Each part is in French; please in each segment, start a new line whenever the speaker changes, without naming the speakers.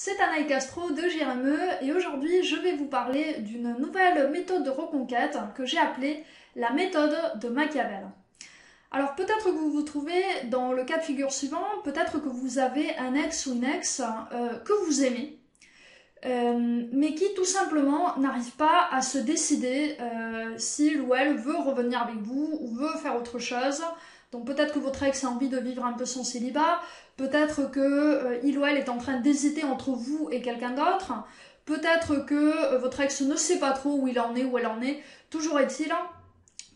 c'est Anaï Castro de JRME et aujourd'hui je vais vous parler d'une nouvelle méthode de reconquête que j'ai appelée la méthode de Machiavel. Alors peut-être que vous vous trouvez dans le cas de figure suivant, peut-être que vous avez un ex ou une ex que vous aimez, mais qui tout simplement n'arrive pas à se décider s'il ou elle veut revenir avec vous ou veut faire autre chose. Donc peut-être que votre ex a envie de vivre un peu son célibat, peut-être que il ou elle est en train d'hésiter entre vous et quelqu'un d'autre, peut-être que votre ex ne sait pas trop où il en est, où elle en est. Toujours est-il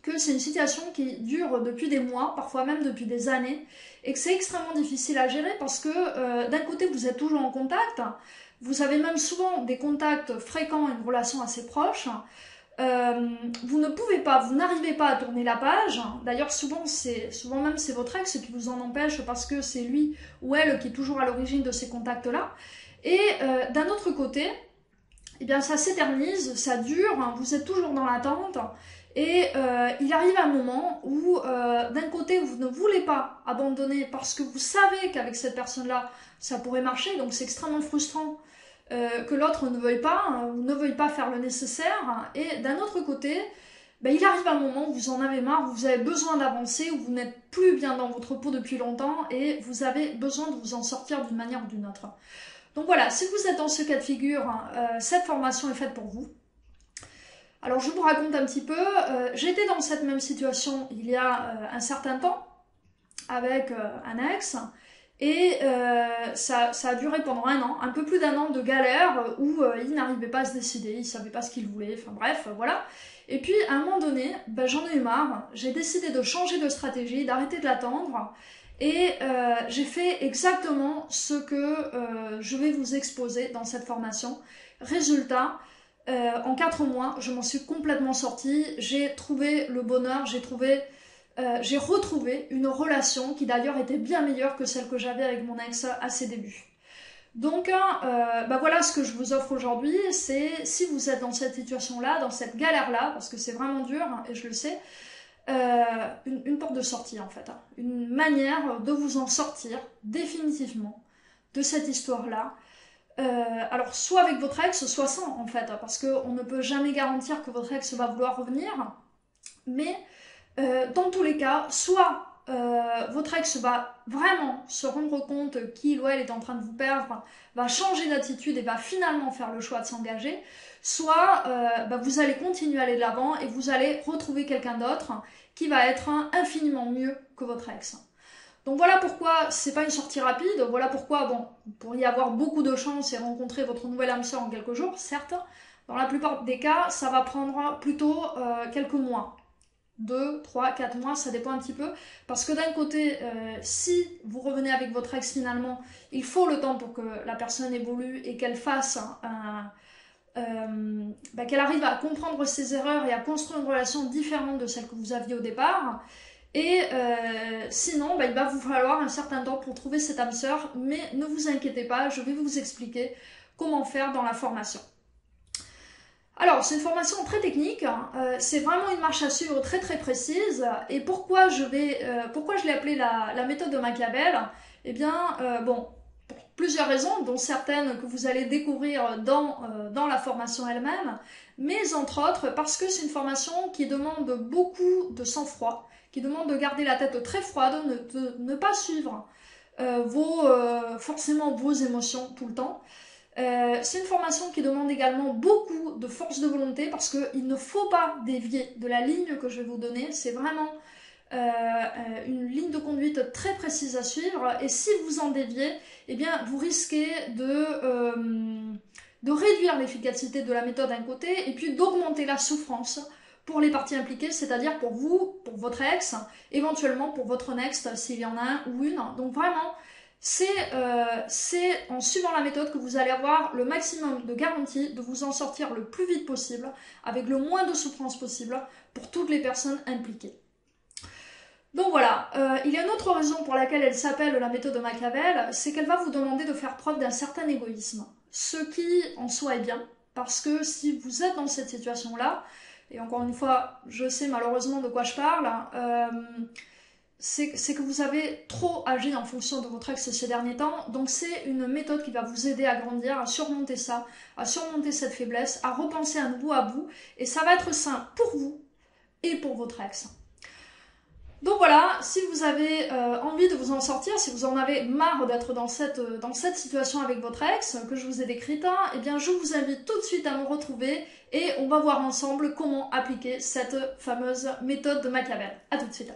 que c'est une situation qui dure depuis des mois, parfois même depuis des années, et que c'est extrêmement difficile à gérer parce que d'un côté vous êtes toujours en contact, vous avez même souvent des contacts fréquents, une relation assez proche, vous ne pouvez pas, vous n'arrivez pas à tourner la page. D'ailleurs, souvent même c'est votre ex qui vous en empêche parce que c'est lui ou elle qui est toujours à l'origine de ces contacts-là. Et d'un autre côté, eh bien, ça s'éternise, ça dure, hein, vous êtes toujours dans l'attente. Et il arrive un moment où, d'un côté, vous ne voulez pas abandonner parce que vous savez qu'avec cette personne-là, ça pourrait marcher, donc c'est extrêmement frustrant que l'autre ne veuille pas, ou ne veuille pas faire le nécessaire. Et d'un autre côté, ben, il arrive un moment où vous en avez marre, où vous avez besoin d'avancer, où vous n'êtes plus bien dans votre peau depuis longtemps et vous avez besoin de vous en sortir d'une manière ou d'une autre. Donc voilà, si vous êtes dans ce cas de figure, cette formation est faite pour vous. Alors je vous raconte un petit peu, j'étais dans cette même situation il y a un certain temps avec un ex et ça a duré pendant un an, un peu plus d'un an de galère où il n'arrivait pas à se décider, il savait pas ce qu'il voulait, enfin bref, voilà. Et puis à un moment donné, ben, j'en ai eu marre, j'ai décidé de changer de stratégie, d'arrêter de l'attendre et j'ai fait exactement ce que je vais vous exposer dans cette formation. Résultat, en 4 mois, je m'en suis complètement sortie, j'ai trouvé le bonheur, j'ai retrouvé une relation qui d'ailleurs était bien meilleure que celle que j'avais avec mon ex à ses débuts. Donc bah voilà ce que je vous offre aujourd'hui, c'est si vous êtes dans cette situation-là, dans cette galère-là, parce que c'est vraiment dur et je le sais, une porte de sortie en fait, une manière de vous en sortir définitivement de cette histoire-là. Alors soit avec votre ex, soit sans en fait, parce qu'on ne peut jamais garantir que votre ex va vouloir revenir, mais dans tous les cas, soit votre ex va vraiment se rendre compte qu'il ou elle est en train de vous perdre, va changer d'attitude et va finalement faire le choix de s'engager, soit bah, vous allez continuer à aller de l'avant et vous allez retrouver quelqu'un d'autre qui va être infiniment mieux que votre ex. Donc voilà pourquoi c'est pas une sortie rapide, voilà pourquoi, bon, vous pourriez avoir beaucoup de chance et rencontrer votre nouvelle âme sœur en quelques jours, certes. Dans la plupart des cas, ça va prendre plutôt quelques mois. 2, 3, 4 mois, ça dépend un petit peu. Parce que d'un côté, si vous revenez avec votre ex finalement, il faut le temps pour que la personne évolue et qu'elle fasse bah, qu'elle arrive à comprendre ses erreurs et à construire une relation différente de celle que vous aviez au départ. Et sinon, bah, il va vous falloir un certain temps pour trouver cette âme sœur, mais ne vous inquiétez pas, je vais vous expliquer comment faire dans la formation. Alors, c'est une formation très technique, c'est vraiment une marche à suivre très très précise, et pourquoi je l'ai appelée la méthode de Machiavel? Eh bien, bon, pour plusieurs raisons, dont certaines que vous allez découvrir dans la formation elle-même, mais entre autres parce que c'est une formation qui demande beaucoup de sang-froid, qui demande de garder la tête très froide, de ne pas suivre forcément vos émotions tout le temps. C'est une formation qui demande également beaucoup de force de volonté parce qu'il ne faut pas dévier de la ligne que je vais vous donner. C'est vraiment une ligne de conduite très précise à suivre et si vous en déviez, eh bien, vous risquez de réduire l'efficacité de la méthode d'un côté et puis d'augmenter la souffrance pour les parties impliquées, c'est-à-dire pour vous, pour votre ex, éventuellement pour votre next s'il y en a un ou une. Donc vraiment, c'est en suivant la méthode que vous allez avoir le maximum de garantie de vous en sortir le plus vite possible, avec le moins de souffrance possible pour toutes les personnes impliquées. Donc voilà, il y a une autre raison pour laquelle elle s'appelle la méthode de Machiavel, c'est qu'elle va vous demander de faire preuve d'un certain égoïsme, ce qui en soi est bien, parce que si vous êtes dans cette situation-là, et encore une fois, je sais malheureusement de quoi je parle, c'est que vous avez trop agi en fonction de votre ex ces derniers temps. Donc c'est une méthode qui va vous aider à grandir, à surmonter ça, à surmonter cette faiblesse, à repenser à nouveau à vous. Et ça va être sain pour vous et pour votre ex. Donc voilà, si vous avez envie de vous en sortir, si vous en avez marre d'être dans cette situation avec votre ex que je vous ai décrite, eh bien je vous invite tout de suite à me retrouver et on va voir ensemble comment appliquer cette fameuse méthode de Machiavel. A tout de suite.